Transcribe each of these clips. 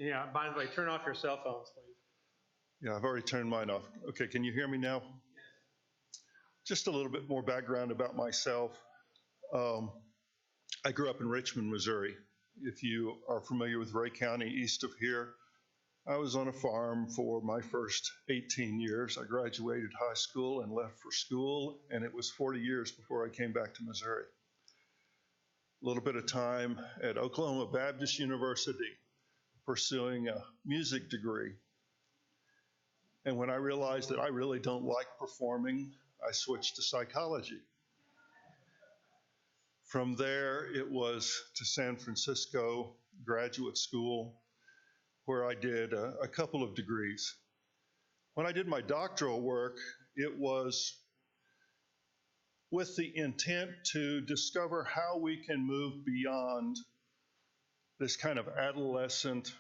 Yeah, by the way, turn off your cell phones, please. Yeah, I've already turned mine off. Okay, can you hear me now? Just a little bit more background about myself. I grew up in Richmond, Missouri. If you are familiar with Ray County, east of here, I was on a farm for my first 18 years. I graduated high school and left for school, and it was 40 years before I came back to Missouri. A little bit of time at Oklahoma Baptist University pursuing a music degree. And when I realized that I really don't like performing, I switched to psychology. From there, it was to San Francisco graduate school, where I did a couple of degrees. When I did my doctoral work, it was with the intent to discover how we can move beyond this kind of adolescent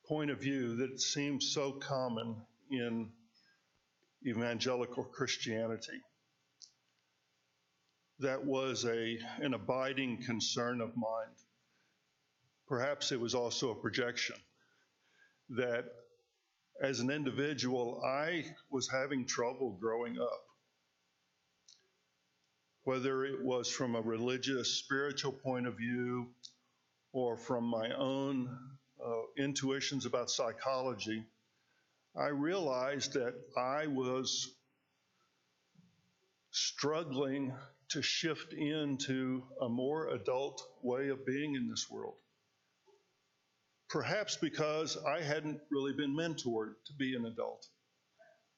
point of view that seems so common in evangelical Christianity. That was an abiding concern of mine. Perhaps it was also a projection that as an individual, I was having trouble growing up. Whether it was from a religious, spiritual point of view or from my own intuitions about psychology, I realized that I was struggling to shift into a more adult way of being in this world. Perhaps because I hadn't really been mentored to be an adult.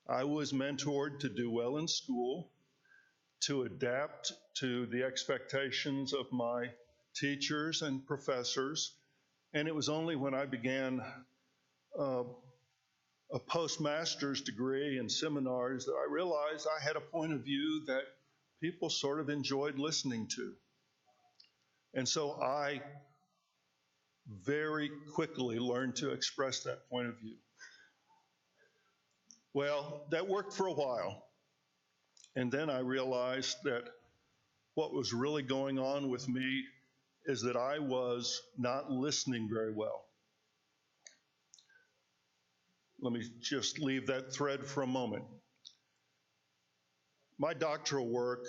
I was mentored to do well in school, to adapt to the expectations of my teachers and professors, and it was only when I began a postmaster's degree in seminars that I realized I had a point of view that people sort of enjoyed listening to. And so I very quickly learned to express that point of view. Well, that worked for a while. And then I realized that what was really going on with me is that I was not listening very well. Let me just leave that thread for a moment. My doctoral work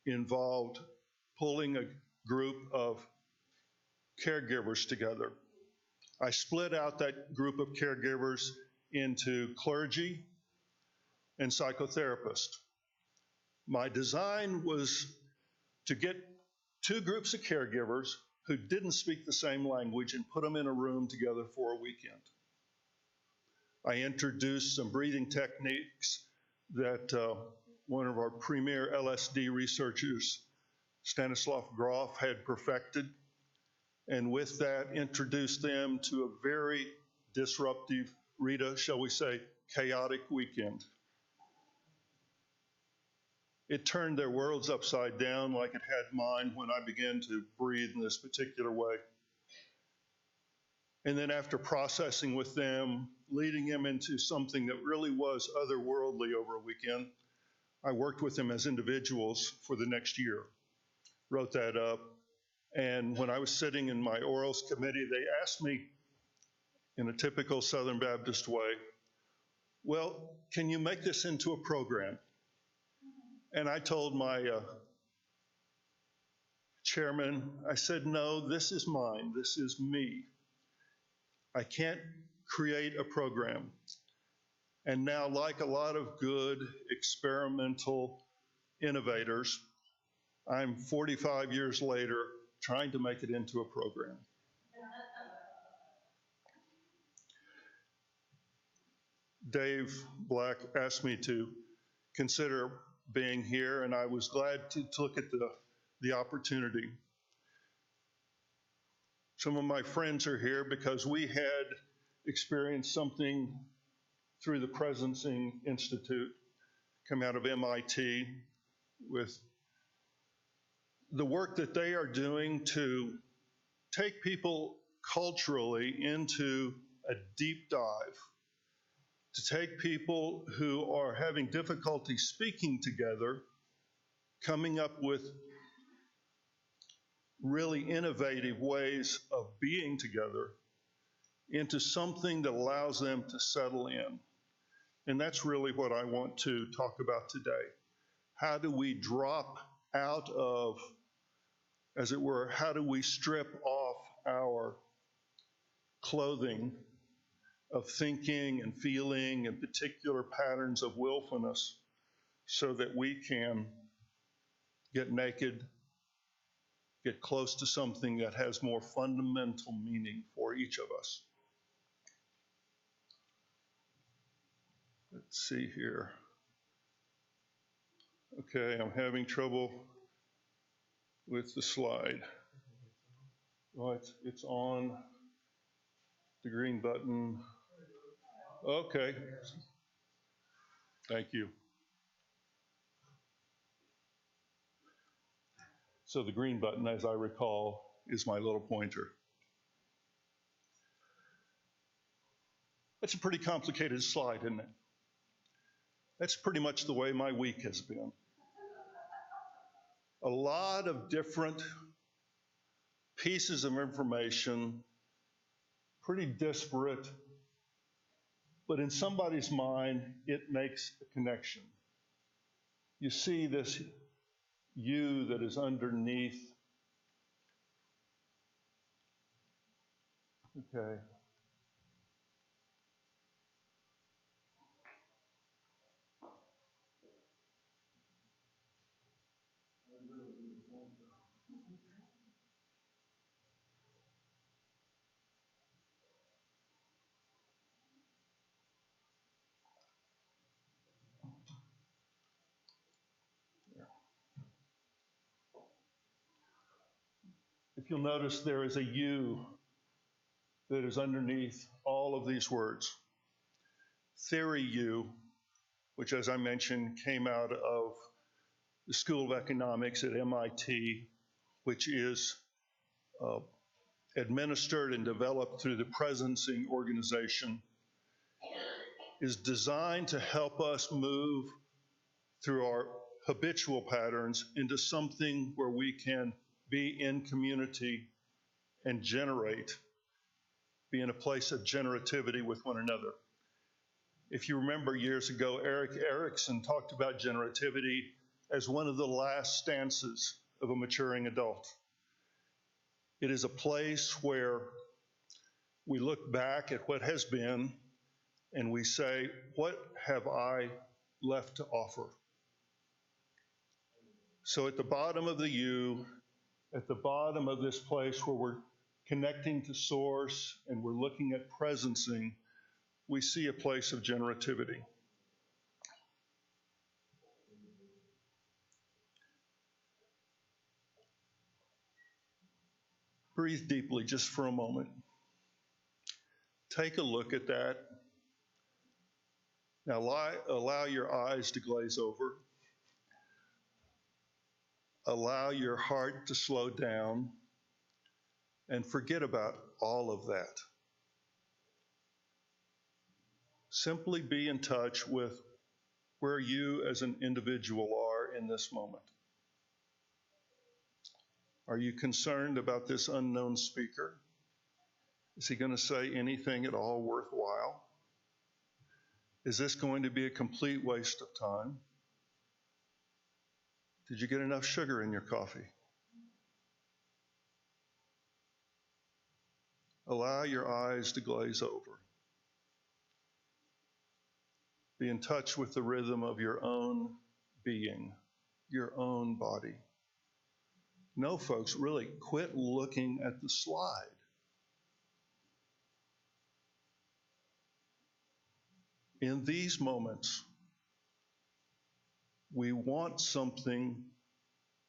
involved pulling a group of caregivers together. I split out that group of caregivers into clergy and psychotherapists. My design was to get two groups of caregivers who didn't speak the same language and put them in a room together for a weekend. I introduced some breathing techniques that one of our premier LSD researchers, Stanislav Grof, had perfected, and with that introduced them to a very disruptive, Rita, shall we say, chaotic weekend. It turned their worlds upside down like it had mine when I began to breathe in this particular way. And then after processing with them, leading them into something that really was otherworldly over a weekend, I worked with them as individuals for the next year, wrote that up. And when I was sitting in my orals committee, they asked me in a typical Southern Baptist way, well, can you make this into a program? And I told my chairman, I said, no, this is mine. This is me. I can't create a program. And now, like a lot of good experimental innovators, I'm 45 years later trying to make it into a program. Dave Black asked me to consider being here, and I was glad to look at the opportunity. Some of my friends are here because we had experienced something through the Presencing Institute, come out of MIT, with the work that they are doing to take people culturally into a deep dive, to take people who are having difficulty speaking together, coming up with really innovative ways of being together, into something that allows them to settle in. And that's really what I want to talk about today. How do we drop out of, as it were, how do we strip off our clothing of thinking and feeling and particular patterns of willfulness so that we can get naked, get close to something that has more fundamental meaning for each of us. Let's see here. Okay, I'm having trouble with the slide. Oh, it's on the green button. Okay. Thank you. So the green button, as I recall, is my little pointer. That's a pretty complicated slide, isn't it? That's pretty much the way my week has been. A lot of different pieces of information, pretty disparate, but in somebody's mind, it makes a connection. You see this you that is underneath. Okay. If you'll notice, there is a you that is underneath all of these words. Theory U, which, as I mentioned, came out of the School of Economics at MIT, which is administered and developed through the Presencing organization, is designed to help us move through our habitual patterns into something where we can be in community and generate, be in a place of generativity with one another. If you remember years ago, Erik Erikson talked about generativity as one of the last stances of a maturing adult. It is a place where we look back at what has been and we say, what have I left to offer? So at the bottom of the U, at the bottom of this place where we're connecting to source and we're looking at presencing, we see a place of generativity. Breathe deeply just for a moment. Take a look at that. Now allow your eyes to glaze over. Allow your heart to slow down and forget about all of that. Simply be in touch with where you as an individual are in this moment. Are you concerned about this unknown speaker? Is he going to say anything at all worthwhile? Is this going to be a complete waste of time? Did you get enough sugar in your coffee? Allow your eyes to glaze over. Be in touch with the rhythm of your own being, your own body. No, folks, really quit looking at the slide. In these moments, we want something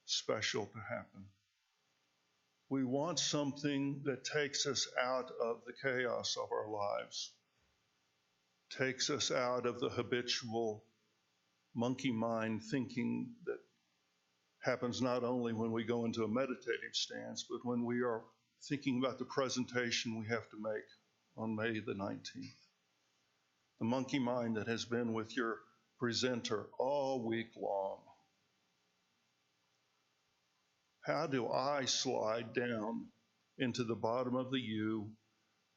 special to happen. We want something that takes us out of the chaos of our lives, takes us out of the habitual monkey mind thinking that happens not only when we go into a meditative stance, but when we are thinking about the presentation we have to make on May the 19th. The monkey mind that has been with your presenter all week long. How do I slide down into the bottom of the U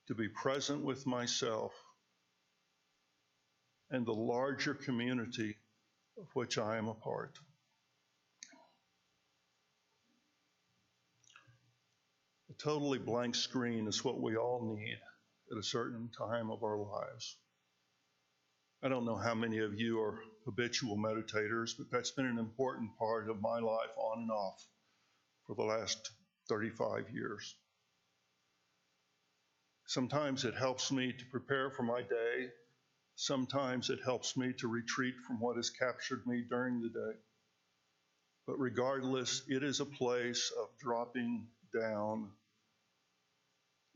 to be present with myself and the larger community of which I am a part. A totally blank screen is what we all need at a certain time of our lives. I don't know how many of you are habitual meditators, but that's been an important part of my life on and off for the last 35 years. Sometimes it helps me to prepare for my day. Sometimes it helps me to retreat from what has captured me during the day. But regardless, it is a place of dropping down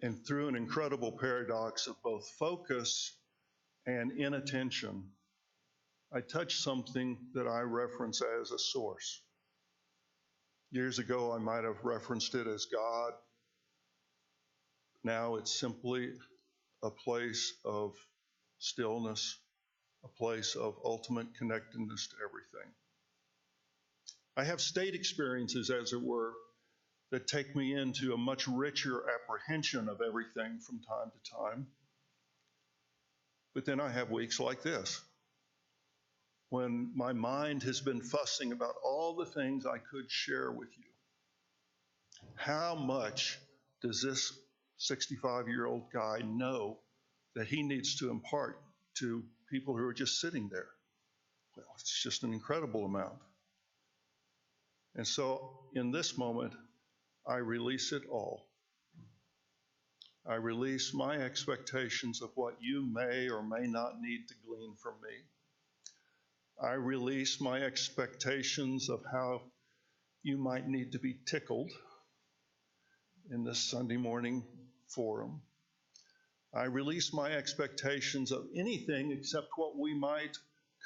and through an incredible paradox of both focus and inattention, I touch something that I reference as a source. Years ago, I might have referenced it as God. Now it's simply a place of stillness, a place of ultimate connectedness to everything. I have state experiences, as it were, that take me into a much richer apprehension of everything from time to time. But then I have weeks like this, when my mind has been fussing about all the things I could share with you. How much does this 65-year-old guy know that he needs to impart to people who are just sitting there? Well, it's just an incredible amount. And so in this moment, I release it all. I release my expectations of what you may or may not need to glean from me. I release my expectations of how you might need to be tickled in this Sunday morning forum. I release my expectations of anything except what we might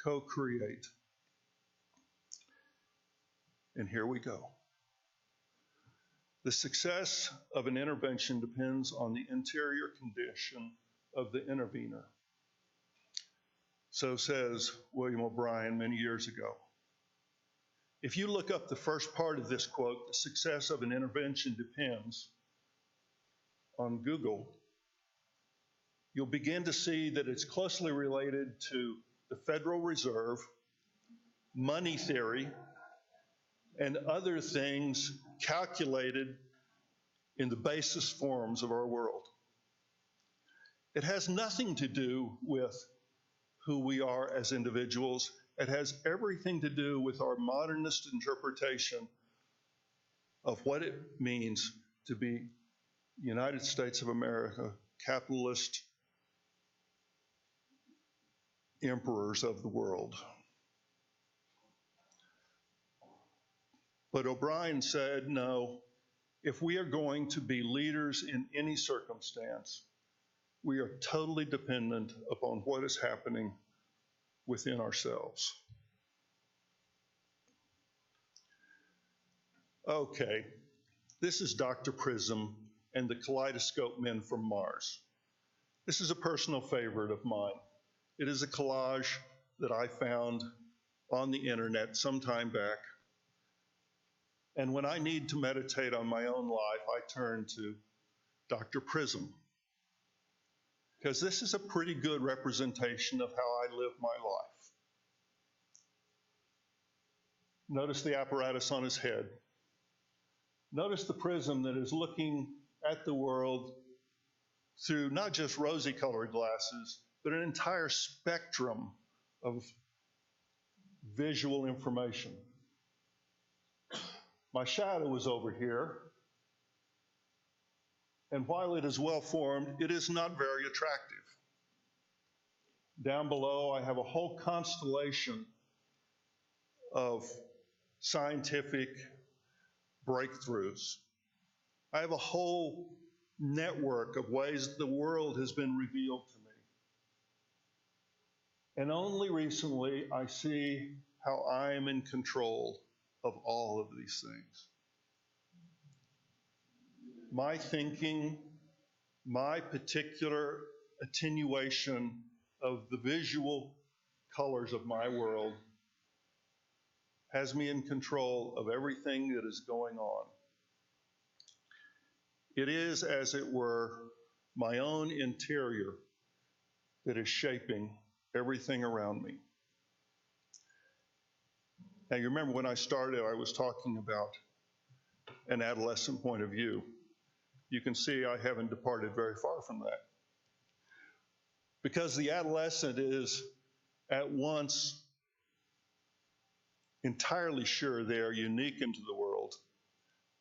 co-create. And here we go. The success of an intervention depends on the interior condition of the intervener. So says William O'Brien many years ago. If you look up the first part of this quote, the success of an intervention depends, on Google, you'll begin to see that it's closely related to the Federal Reserve, money theory, and other things calculated in the basis forms of our world. It has nothing to do with who we are as individuals. It has everything to do with our modernist interpretation of what it means to be United States of America, capitalist emperors of the world. But O'Brien said, no, if we are going to be leaders in any circumstance, we are totally dependent upon what is happening within ourselves. Okay, this is Dr. Prism and the Kaleidoscope Men from Mars. This is a personal favorite of mine. It is a collage that I found on the internet some time back. And when I need to meditate on my own life, I turn to Dr. Prism, because this is a pretty good representation of how I live my life. Notice the apparatus on his head. Notice the prism that is looking at the world through not just rosy-colored glasses, but an entire spectrum of visual information. My shadow is over here, and while it is well-formed, it is not very attractive. Down below, I have a whole constellation of scientific breakthroughs. I have a whole network of ways that the world has been revealed to me. And only recently, I see how I am in control of all of these things. My thinking, my particular attenuation of the visual colors of my world has me in control of everything that is going on. It is, as it were, my own interior that is shaping everything around me. Now, you remember when I started, I was talking about an adolescent point of view. You can see I haven't departed very far from that. Because the adolescent is at once entirely sure they are unique into the world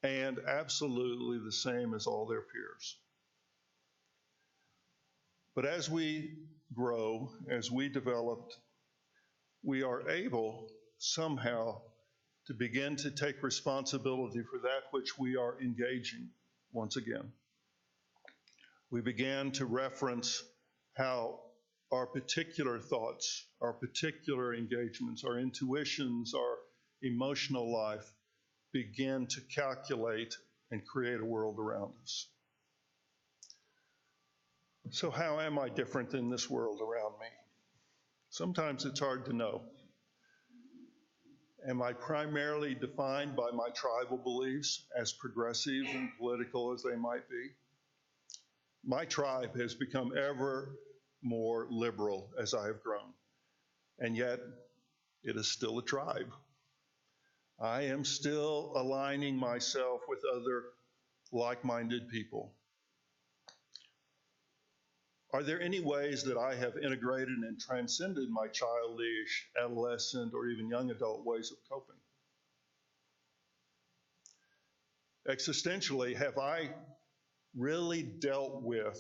and absolutely the same as all their peers. But as we grow, as we develop, we are able somehow to begin to take responsibility for that which we are engaging once again. We began to reference how our particular thoughts, our particular engagements, our intuitions, our emotional life begin to calculate and create a world around us. So how am I different than this world around me? Sometimes it's hard to know. Am I primarily defined by my tribal beliefs, as progressive and political as they might be? My tribe has become ever more liberal as I have grown, and yet it is still a tribe. I am still aligning myself with other like-minded people. Are there any ways that I have integrated and transcended my childish, adolescent, or even young adult ways of coping? Existentially, have I really dealt with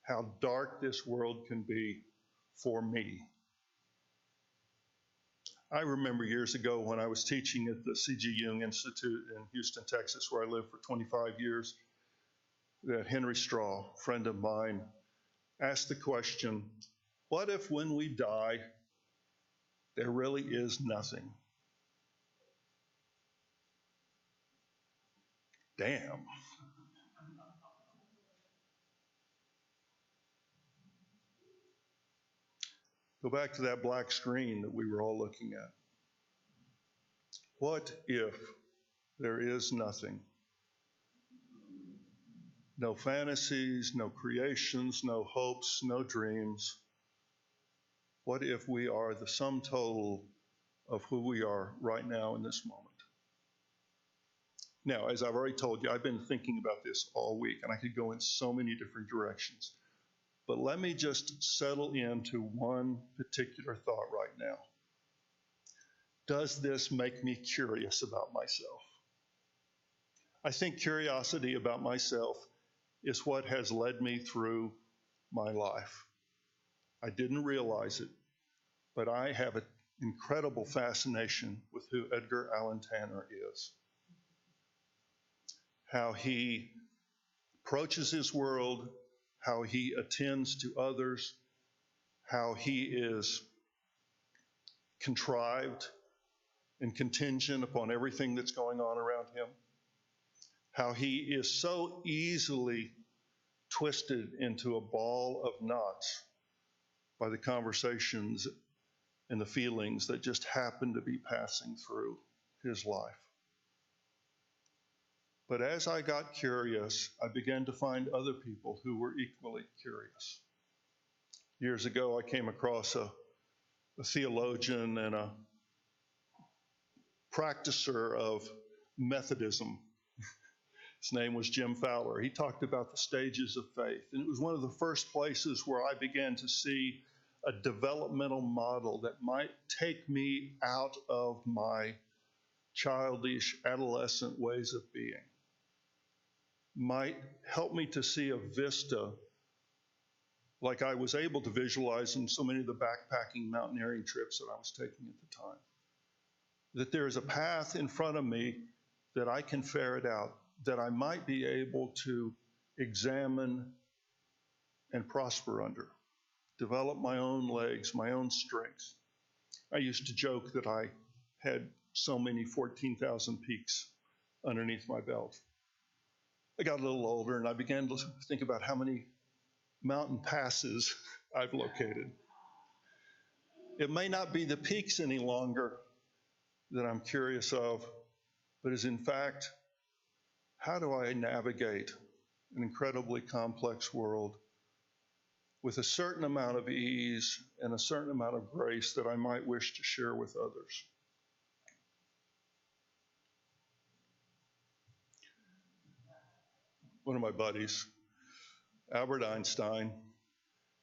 how dark this world can be for me? I remember years ago when I was teaching at the C.G. Jung Institute in Houston, Texas, where I lived for 25 years, that Henry Straw, a friend of mine, asked the question, what if when we die, there really is nothing? Damn. Go back to that black screen that we were all looking at. What if there is nothing? No fantasies, no creations, no hopes, no dreams. What if we are the sum total of who we are right now in this moment? Now, as I've already told you, I've been thinking about this all week, and I could go in so many different directions. But let me just settle into one particular thought right now. Does this make me curious about myself? I think curiosity about myself is what has led me through my life. I didn't realize it, but I have an incredible fascination with who Edgar Allan Tanner is. How he approaches his world, how he attends to others, how he is contrived and contingent upon everything that's going on around him, how he is so easily twisted into a ball of knots by the conversations and the feelings that just happen to be passing through his life. But as I got curious, I began to find other people who were equally curious. Years ago, I came across a theologian and a practicer of Methodism. His name was Jim Fowler. He talked about the stages of faith, and it was one of the first places where I began to see a developmental model that might take me out of my childish, adolescent ways of being, might help me to see a vista like I was able to visualize in so many of the backpacking mountaineering trips that I was taking at the time. That there is a path in front of me that I can ferret out, that I might be able to examine and prosper under, develop my own legs, my own strength. I used to joke that I had so many 14,000 peaks underneath my belt. I got a little older and I began to think about how many mountain passes I've located. It may not be the peaks any longer that I'm curious of, but is in fact, how do I navigate an incredibly complex world with a certain amount of ease and a certain amount of grace that I might wish to share with others. One of my buddies, Albert Einstein,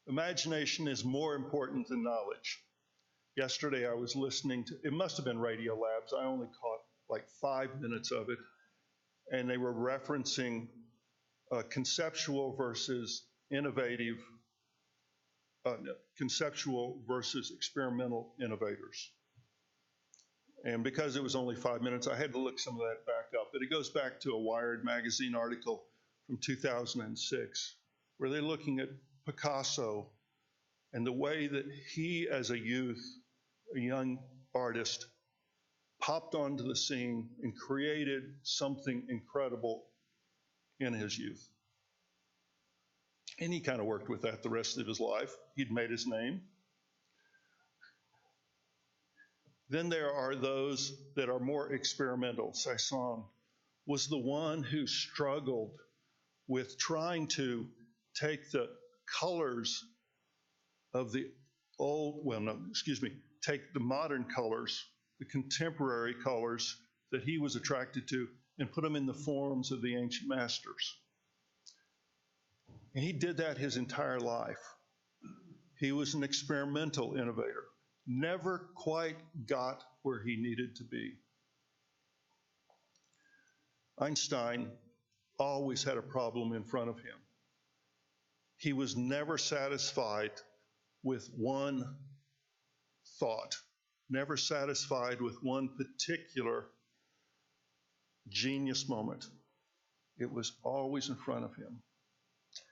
imagination is more important than knowledge. Yesterday I was listening to, it must have been Radio Labs, I only caught like 5 minutes of it, and they were referencing conceptual versus innovative, conceptual versus experimental innovators. And because it was only 5 minutes, I had to look some of that back up. But it goes back to a Wired magazine article from 2006, where they're looking at Picasso and the way that he, as a youth, a young artist, popped onto the scene and created something incredible in his youth. And he kind of worked with that the rest of his life. He'd made his name. Then there are those that are more experimental. Cezanne was the one who struggled with trying to take the colors of the take the modern colors, the contemporary colors that he was attracted to, and put them in the forms of the ancient masters. And he did that his entire life. He was an experimental innovator, never quite got where he needed to be. Einstein always had a problem in front of him. He was never satisfied with one thought, never satisfied with one particular genius moment. It was always in front of him.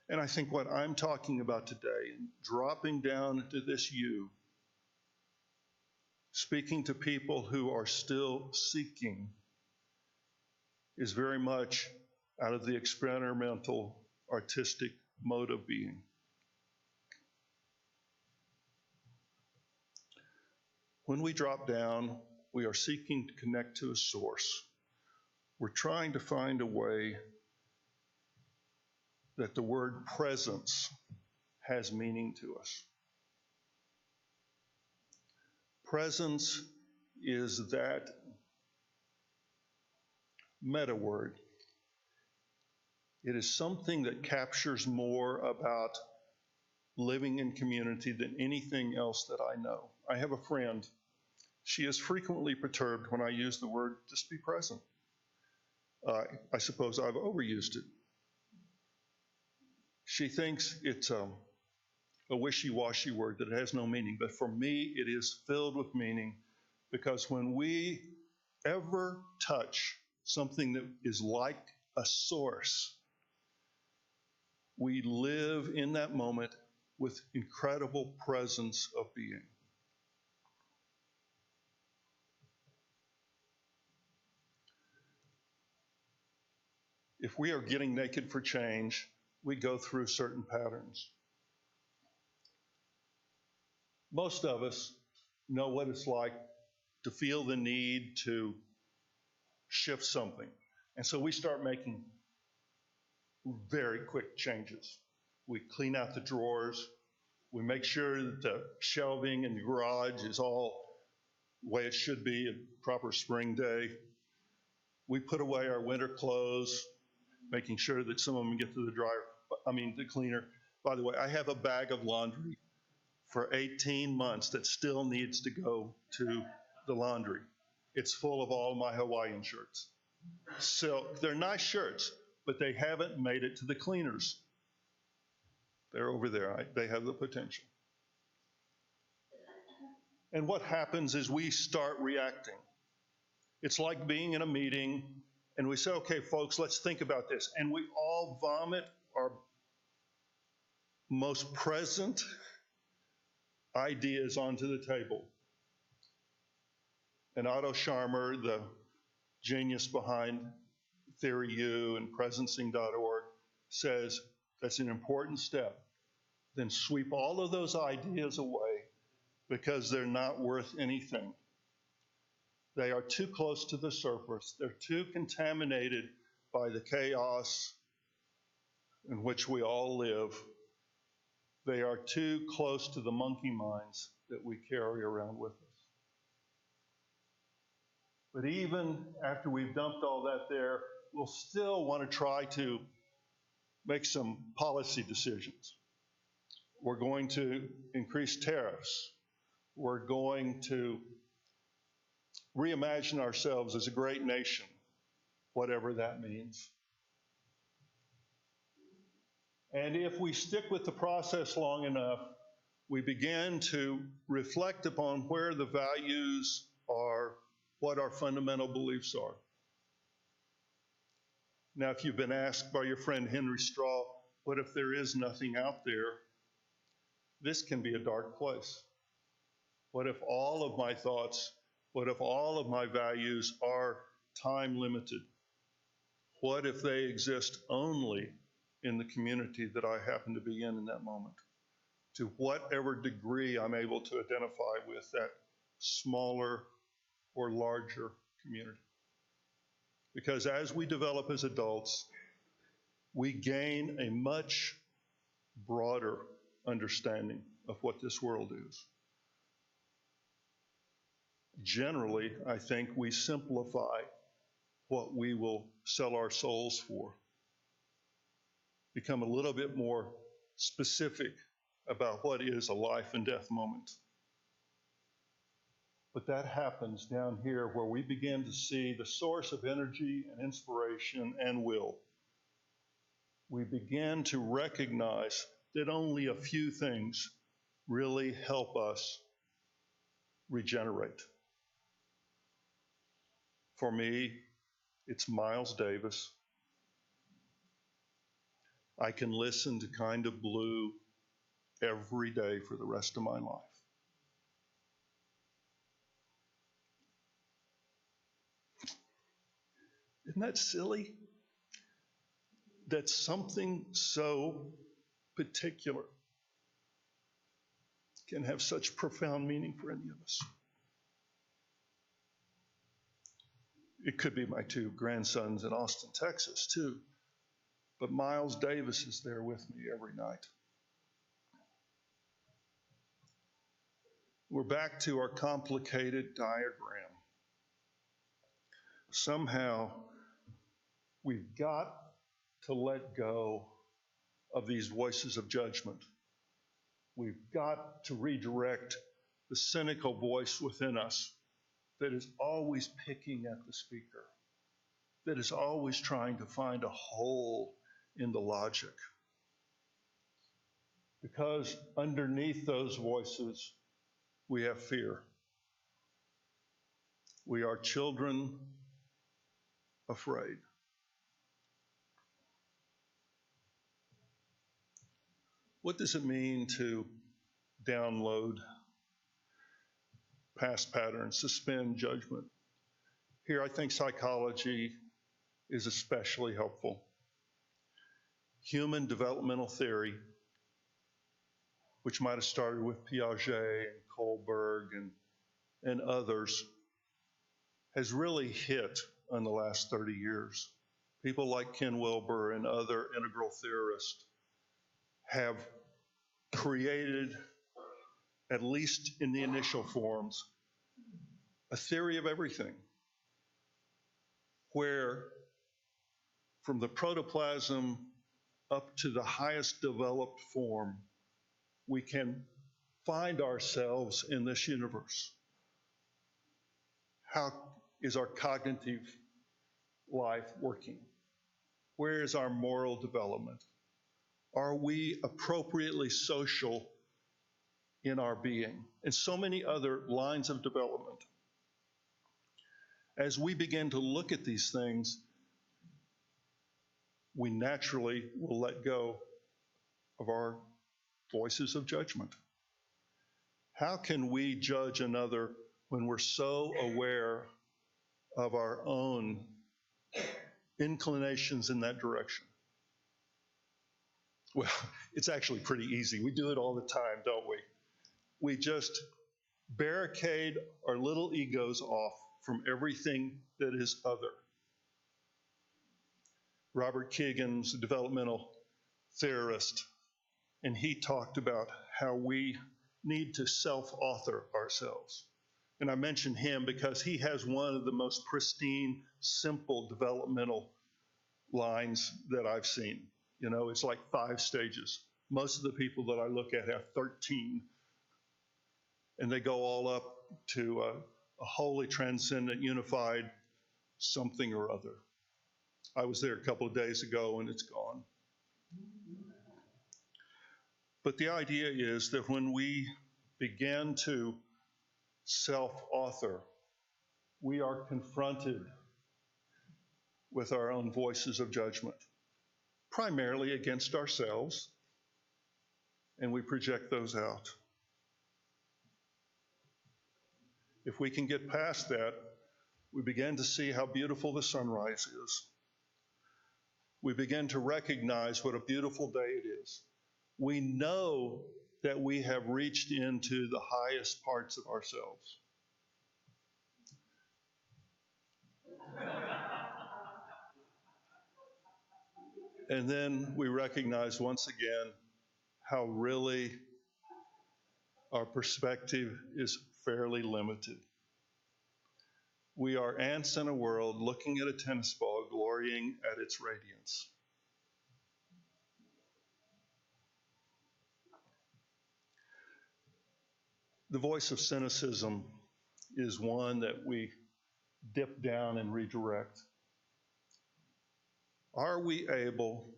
And I think what I'm talking about today, dropping down into this you, speaking to people who are still seeking, is very much out of the experimental, artistic mode of being. When we drop down, we are seeking to connect to a source. We're trying to find a way that the word presence has meaning to us. Presence is that meta word. It is something that captures more about living in community than anything else that I know. I have a friend. She is frequently perturbed when I use the word just be present. I suppose I've overused it. She thinks it's a wishy-washy word, that it has no meaning. But for me, it is filled with meaning, because when we ever touch something that is like a source, we live in that moment with incredible presence of being. If we are getting naked for change, we go through certain patterns. Most of us know what it's like to feel the need to shift something. And so we start making very quick changes. We clean out the drawers. We make sure that the shelving in the garage is all the way it should be, a proper spring day. We put away our winter clothes, making sure that some of them get to the cleaner. By the way, I have a bag of laundry for 18 months that still needs to go to the laundry. It's full of all my Hawaiian shirts. So they're nice shirts, but they haven't made it to the cleaners. They're over there. They have the potential. And what happens is we start reacting. It's like being in a meeting and we say, okay, folks, let's think about this. And we all vomit our most present ideas onto the table. And Otto Scharmer, the genius behind Theory U and presencing.org, says that's an important step. Then sweep all of those ideas away because they're not worth anything. They are too close to the surface. They're too contaminated by the chaos in which we all live, they are too close to the monkey minds that we carry around with us. But even after we've dumped all that there, we'll still want to try to make some policy decisions. We're going to increase tariffs. We're going to reimagine ourselves as a great nation, whatever that means. And if we stick with the process long enough, we begin to reflect upon where the values are, what our fundamental beliefs are. Now, if you've been asked by your friend Henry Straw, what if there is nothing out there? This can be a dark place. What if all of my thoughts, what if all of my values are time limited? What if they exist only in the community that I happen to be in that moment? To whatever degree I'm able to identify with that smaller or larger community. Because as we develop as adults, we gain a much broader understanding of what this world is. Generally, I think we simplify what we will sell our souls for, become a little bit more specific about what is a life and death moment. But that happens down here where we begin to see the source of energy and inspiration and will. We begin to recognize that only a few things really help us regenerate. For me, it's Miles Davis. I can listen to Kind of Blue every day for the rest of my life. Isn't that silly? That something so particular can have such profound meaning for any of us. It could be my two grandsons in Austin, Texas, too. But Miles Davis is there with me every night. We're back to our complicated diagram. Somehow, we've got to let go of these voices of judgment. We've got to redirect the cynical voice within us that is always picking at the speaker, that is always trying to find a hole in the logic. Because underneath those voices, we have fear. We are children afraid. What does it mean to download past patterns, suspend judgment? Here, I think psychology is especially helpful. Human developmental theory, which might have started with Piaget and Kohlberg and others, has really hit in the last 30 years. People like Ken Wilber and other integral theorists have created, at least in the initial forms, a theory of everything, where from the protoplasm up to the highest developed form, we can find ourselves in this universe. How is our cognitive life working? Where is our moral development? Are we appropriately social in our being? And so many other lines of development. As we begin to look at these things, we naturally will let go of our voices of judgment. How can we judge another when we're so aware of our own inclinations in that direction? Well, it's actually pretty easy. We do it all the time, don't we? We just barricade our little egos off from everything that is other. Robert Keegan's developmental theorist, and he talked about how we need to self-author ourselves. And I mention him because he has one of the most pristine, simple developmental lines that I've seen. You know, it's like 5 stages. Most of the people that I look at have 13, and they go all up to a holy, transcendent, unified something or other. I was there a couple of days ago, and it's gone. But the idea is that when we begin to self-author, we are confronted with our own voices of judgment, primarily against ourselves, and we project those out. If we can get past that, we begin to see how beautiful the sunrise is. We begin to recognize what a beautiful day it is. We know that we have reached into the highest parts of ourselves. And then we recognize once again how really our perspective is fairly limited. We are ants in a world looking at a tennis ball, glorying at its radiance. The voice of cynicism is one that we dip down and redirect. Are we able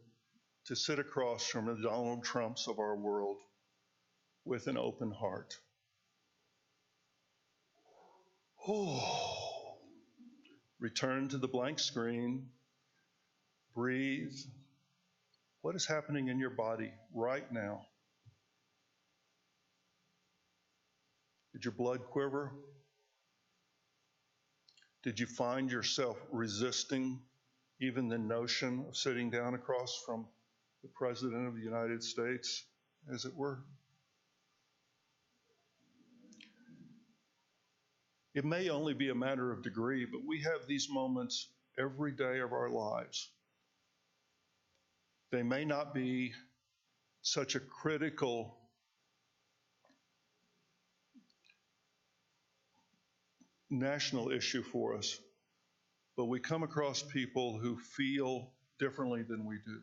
to sit across from the Donald Trumps of our world with an open heart? Oh, return to the blank screen, breathe. What is happening in your body right now? Did your blood quiver? Did you find yourself resisting even the notion of sitting down across from the President of the United States, as it were? It may only be a matter of degree, but we have these moments every day of our lives. They may not be such a critical national issue for us, but we come across people who feel differently than we do,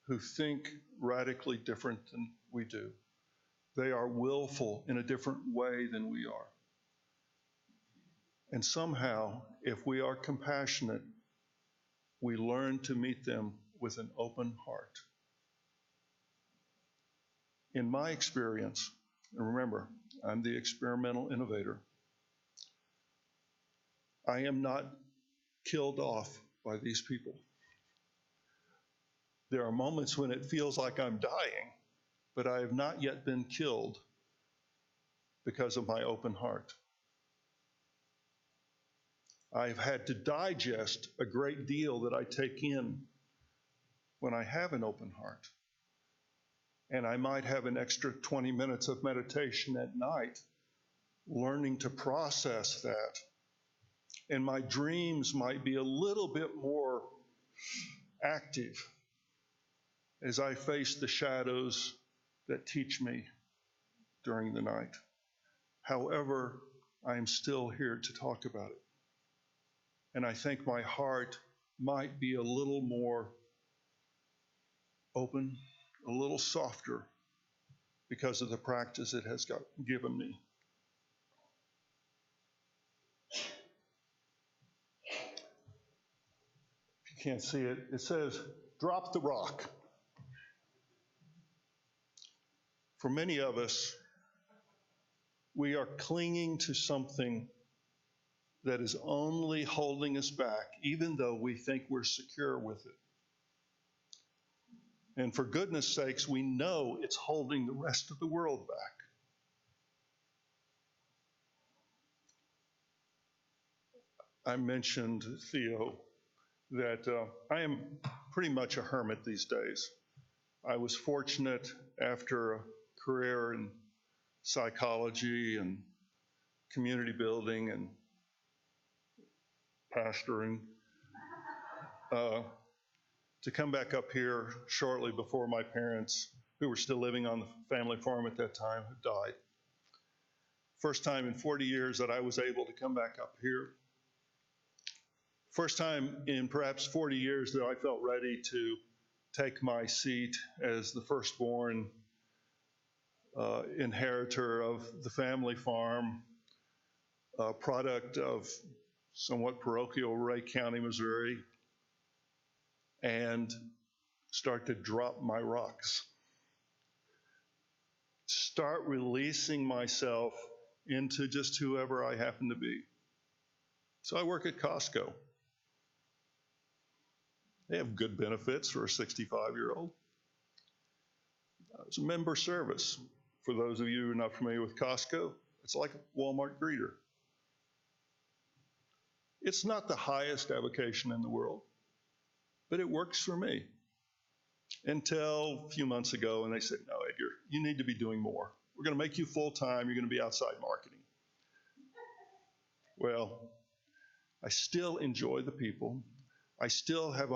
who think radically different than we do. They are willful in a different way than we are. And somehow, if we are compassionate, we learn to meet them with an open heart. In my experience, and remember, I'm the experimental innovator, I am not killed off by these people. There are moments when it feels like I'm dying, but I have not yet been killed because of my open heart. I've had to digest a great deal that I take in when I have an open heart. And I might have an extra 20 minutes of meditation at night, learning to process that. And my dreams might be a little bit more active as I face the shadows that teach me during the night. However, I am still here to talk about it. And I think my heart might be a little more open, a little softer, because of the practice it has given me. If you can't see it, it says, drop the rock. For many of us, we are clinging to something that is only holding us back, even though we think we're secure with it. And for goodness sakes, we know it's holding the rest of the world back. I mentioned, Theo, that I am pretty much a hermit these days. I was fortunate after a career in psychology and community building and pastoring to come back up here shortly before my parents, who were still living on the family farm at that time, had died. First time in 40 years that I was able to come back up here. First time in perhaps 40 years that I felt ready to take my seat as the firstborn inheritor of the family farm, a product of somewhat parochial Ray County, Missouri, and start to drop my rocks. Start releasing myself into just whoever I happen to be. So I work at Costco. They have good benefits for a 65-year-old. It's a member service. For those of you who are not familiar with Costco, it's like a Walmart greeter. It's not the highest avocation in the world, but it works for me. Until a few months ago, and they said, no, Edgar, you need to be doing more. We're going to make you full-time. You're going to be outside marketing. Well, I still enjoy the people. I still have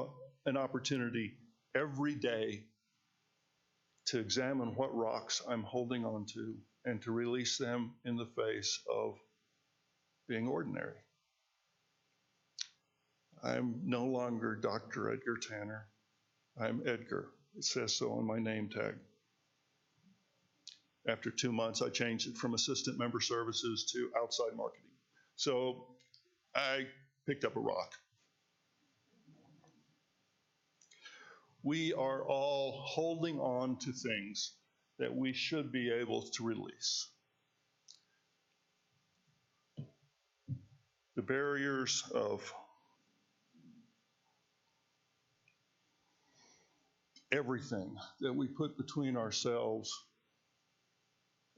an opportunity every day to examine what rocks I'm holding on to and to release them in the face of being ordinary. I'm no longer Dr. Edgar Tanner. I'm Edgar. It says so on my name tag. After 2 months, I changed it from assistant member services to outside marketing. So I picked up a rock. We are all holding on to things that we should be able to release. The barriers of everything that we put between ourselves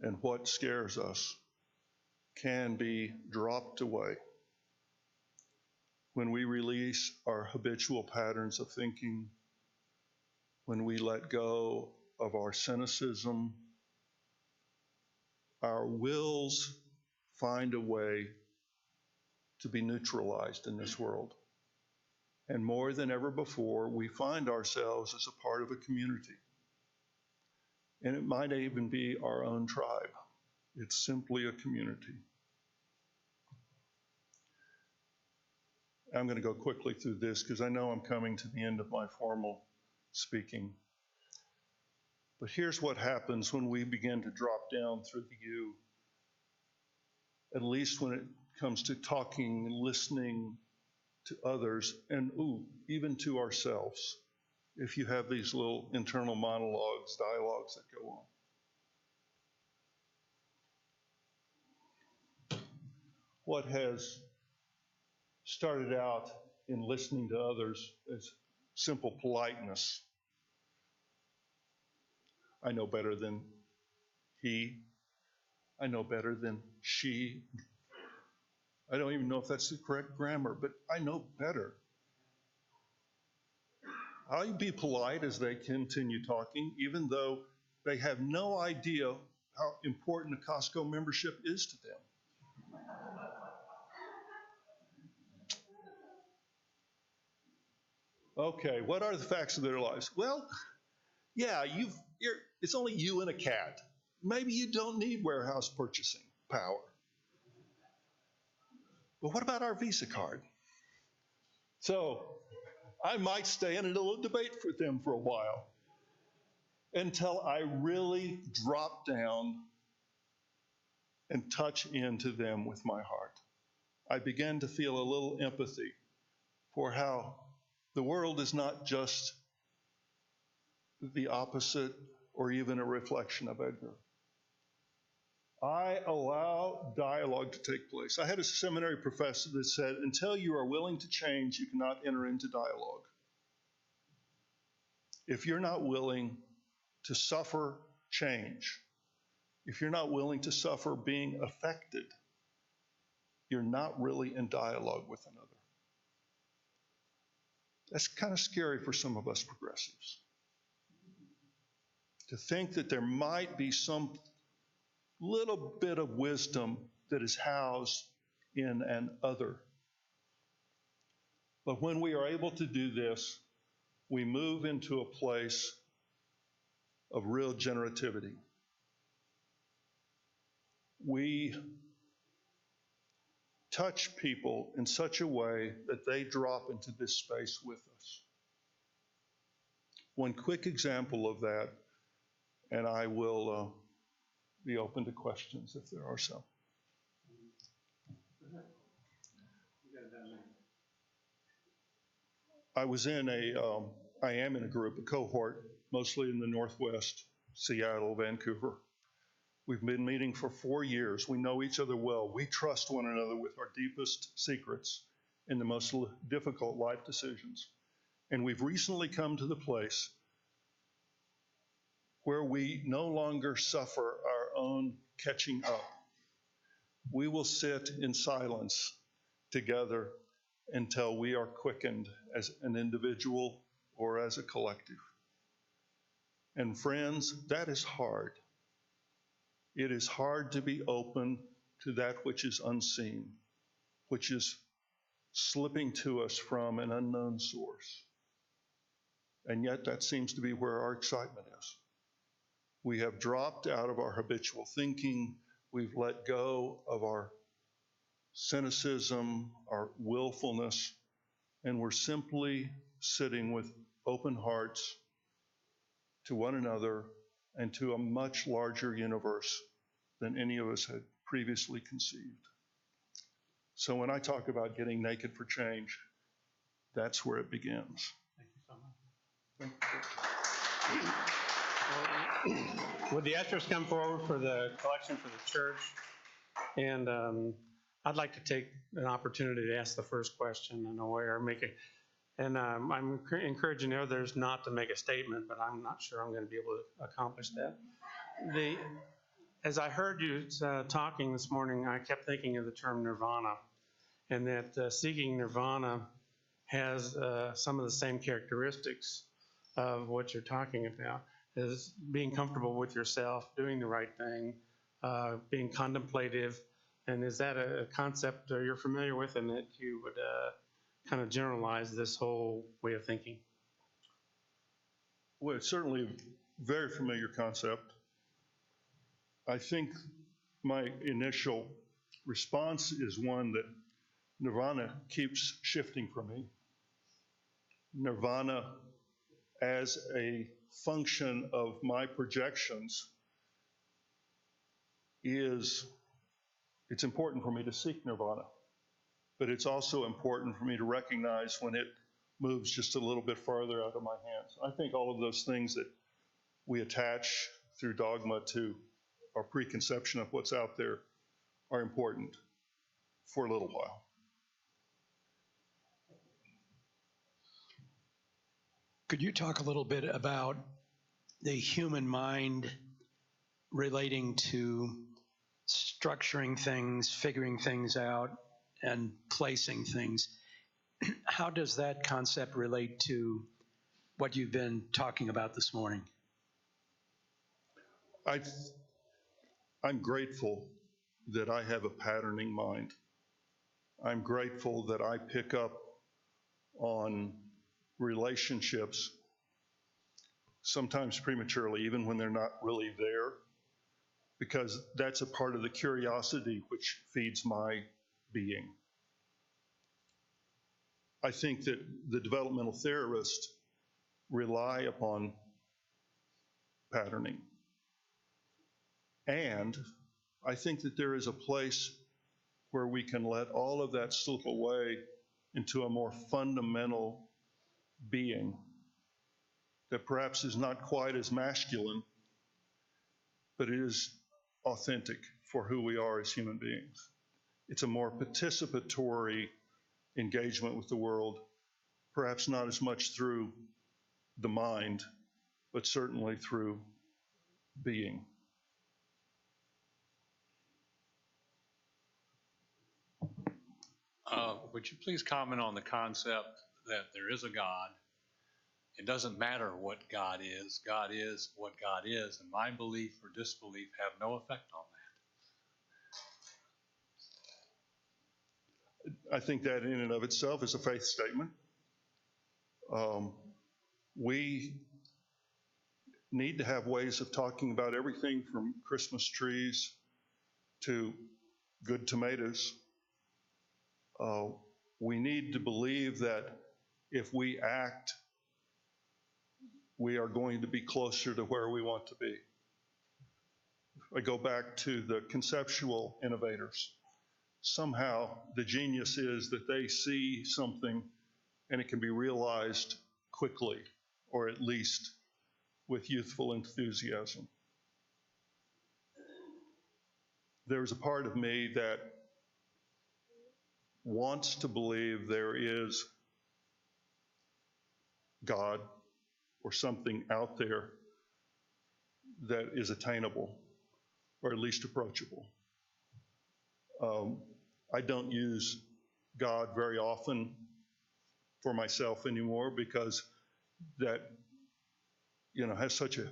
and what scares us can be dropped away when we release our habitual patterns of thinking, when we let go of our cynicism. Our wills find a way to be neutralized in this world. And more than ever before, we find ourselves as a part of a community. And it might even be our own tribe. It's simply a community. I'm going to go quickly through this because I know I'm coming to the end of my formal speaking. But here's what happens when we begin to drop down through the U, at least when it comes to talking, listening to others, and even to ourselves, if you have these little internal monologues, dialogues that go on. What has started out in listening to others as simple politeness. I know better than he. I know better than she. I don't even know if that's the correct grammar, but I know better. I'll be polite as they continue talking, even though they have no idea how important a Costco membership is to them. Okay, what are the facts of their lives? Well, yeah, it's only you and a cat. Maybe you don't need warehouse purchasing power. But what about our Visa card? So I might stay in a little debate with them for a while until I really drop down and touch into them with my heart. I began to feel a little empathy for how the world is not just the opposite or even a reflection of Edgar. I allow dialogue to take place. I had a seminary professor that said, until you are willing to change, you cannot enter into dialogue. If you're not willing to suffer change, if you're not willing to suffer being affected, you're not really in dialogue with another. That's kind of scary for some of us progressives. To think that there might be some little bit of wisdom that is housed in an other. But when we are able to do this, we move into a place of real generativity. We touch people in such a way that they drop into this space with us. One quick example of that, and I will be open to questions if there are some. I am in a group, a cohort, mostly in the Northwest, Seattle, Vancouver. We've been meeting for 4 years. We know each other well. We trust one another with our deepest secrets in the most difficult life decisions. And we've recently come to the place where we no longer suffer our own catching up. We will sit in silence together until we are quickened as an individual or as a collective. And friends, that is hard. It is hard to be open to that which is unseen, which is slipping to us from an unknown source. And yet that seems to be where our excitement is. We have dropped out of our habitual thinking. We've let go of our cynicism, our willfulness, and we're simply sitting with open hearts to one another and to a much larger universe than any of us had previously conceived. So when I talk about getting naked for change, that's where it begins. Thank you so much. Would the ushers come forward for the collection for the church? And I'd like to take an opportunity to ask the first question in a way or make it. And I'm encouraging the others not to make a statement, but I'm not sure I'm going to be able to accomplish that. As I heard you talking this morning, I kept thinking of the term nirvana, and that seeking nirvana has some of the same characteristics of what you're talking about, is being comfortable with yourself, doing the right thing, being contemplative. And is that a concept you're familiar with and that you would kind of generalize this whole way of thinking? Well, it's certainly a very familiar concept. I think my initial response is one that nirvana keeps shifting for me. Nirvana as a function of my projections it's important for me to seek nirvana, but it's also important for me to recognize when it moves just a little bit farther out of my hands. I think all of those things that we attach through dogma to our preconception of what's out there are important for a little while. Could you talk a little bit about the human mind relating to structuring things, figuring things out, and placing things? How does that concept relate to what you've been talking about this morning? I'm grateful that I have a patterning mind. I'm grateful that I pick up on relationships, sometimes prematurely, even when they're not really there, because that's a part of the curiosity which feeds my being. I think that the developmental theorists rely upon patterning. And I think that there is a place where we can let all of that slip away into a more fundamental being that perhaps is not quite as masculine, but it is authentic for who we are as human beings. It's a more participatory engagement with the world, perhaps not as much through the mind, but certainly through being. Would you please comment on the concept that there is a God? It doesn't matter what God is what God is, and my belief or disbelief have no effect on that. I think that in and of itself is a faith statement. We need to have ways of talking about everything from Christmas trees to good tomatoes. We need to believe that if we act, we are going to be closer to where we want to be. I go back to the conceptual innovators. Somehow the genius is that they see something and it can be realized quickly, or at least with youthful enthusiasm. There's a part of me that wants to believe there is God or something out there that is attainable, or at least approachable. I don't use God very often for myself anymore because that, has such a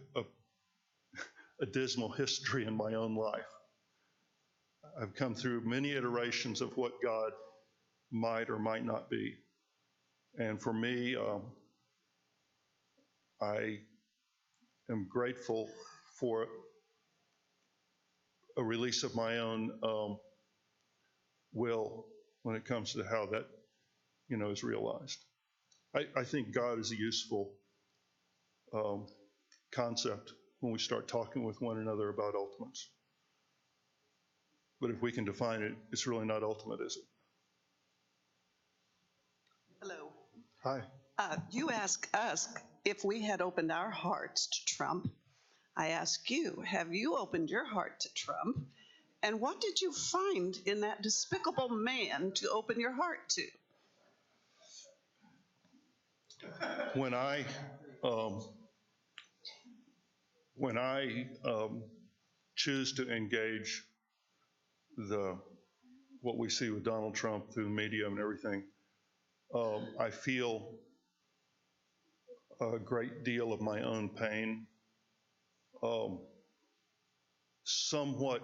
dismal history in my own life. I've come through many iterations of what God might or might not be. And for me, I am grateful for a release of my own will when it comes to how that, is realized. I think God is a useful concept when we start talking with one another about ultimates. But if we can define it, it's really not ultimate, is it? Hello. Hi. You asked us if we had opened our hearts to Trump. I ask you, have you opened your heart to Trump? And what did you find in that despicable man to open your heart to? When I choose to engage what we see with Donald Trump through the media and everything, I feel a great deal of my own pain, somewhat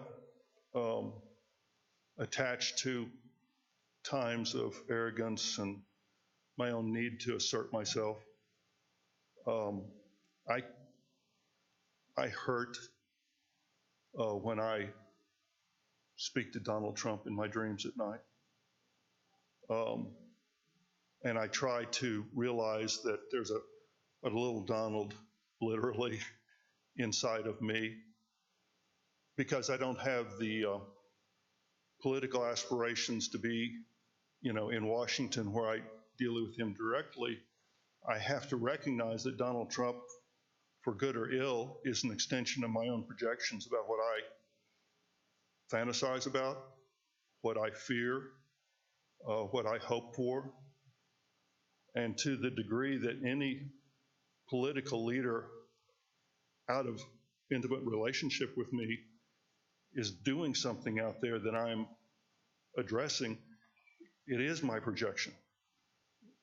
attached to times of arrogance and my own need to assert myself. I hurt when I speak to Donald Trump in my dreams at night. And I try to realize that there's a little Donald literally inside of me, because I don't have the political aspirations to be, in Washington where I deal with him directly. I have to recognize that Donald Trump, for good or ill, is an extension of my own projections about what I fantasize about, what I fear, what I hope for. And to the degree that any political leader out of intimate relationship with me is doing something out there that I'm addressing, it is my projection.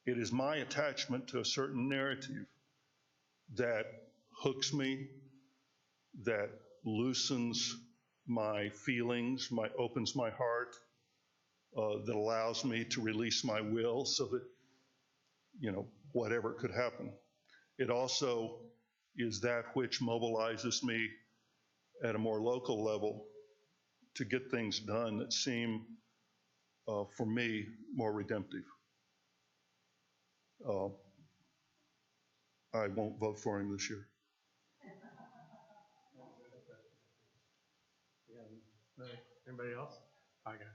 It is my attachment to a certain narrative that hooks me, that loosens my feelings, opens my heart, that allows me to release my will so that, whatever could happen. It also is that which mobilizes me at a more local level to get things done that seem, for me, more redemptive. I won't vote for him this year. Anybody else? Okay.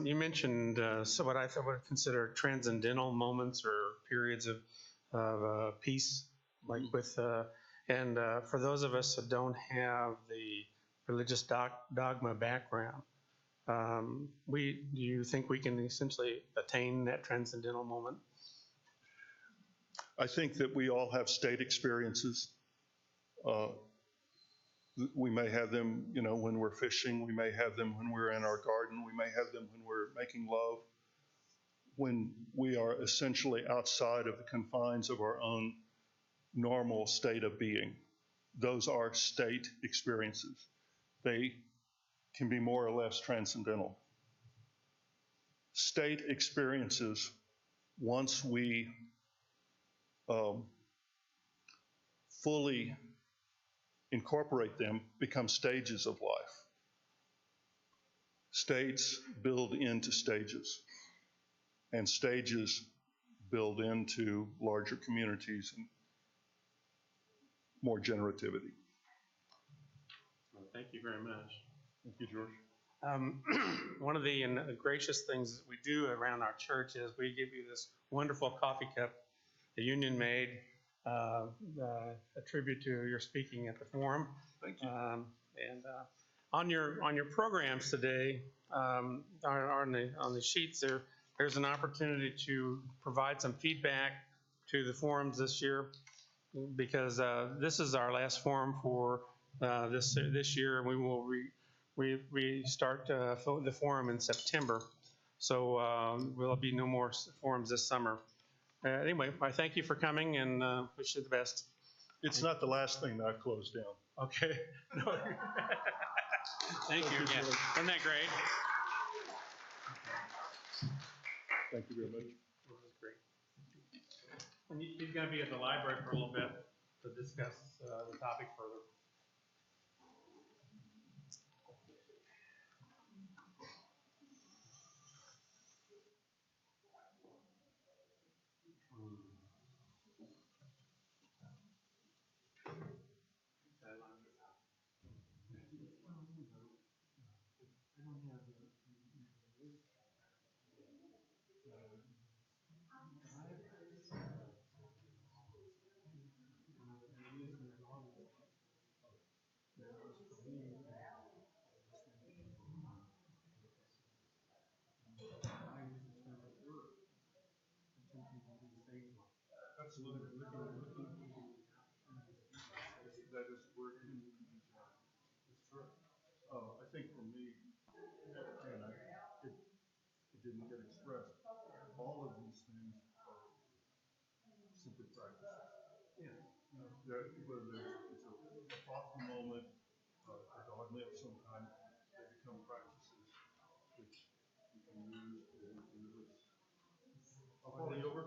You mentioned what I would consider transcendental moments or periods of peace, like with, and for those of us that don't have the religious dogma background, do you think we can essentially attain that transcendental moment? I think that we all have state experiences. We may have them, when we're fishing. We may have them when we're in our garden. We may have them when we're making love. When we are essentially outside of the confines of our own normal state of being. Those are state experiences. They can be more or less transcendental. State experiences, once we fully incorporate them become stages of life. States build into stages, and stages build into larger communities and more generativity. Well, thank you very much. Thank you, George. One of the gracious things that we do around our church is we give you this wonderful coffee cup the union made, a tribute to your speaking at the forum. Thank you. On your programs today, on the sheets there's an opportunity to provide some feedback to the forums this year, because this is our last forum for this year, and we will restart the forum in September. So there'll be no more forums this summer. Anyway, I thank you for coming and wish you the best. It's not the last thing that I've closed down. Okay. Thank you again. Isn't that great? Thank you very much. That was great. And he's going to be at the library for a little bit to discuss the topic further. Absolutely. That is where communities are. It's true. I think for me, and it didn't get expressed, all of these things are simply practices. Yeah. Whether it's a thoughtful moment, a dogma of some kind, they become practices which you can use and use. I'll call you over.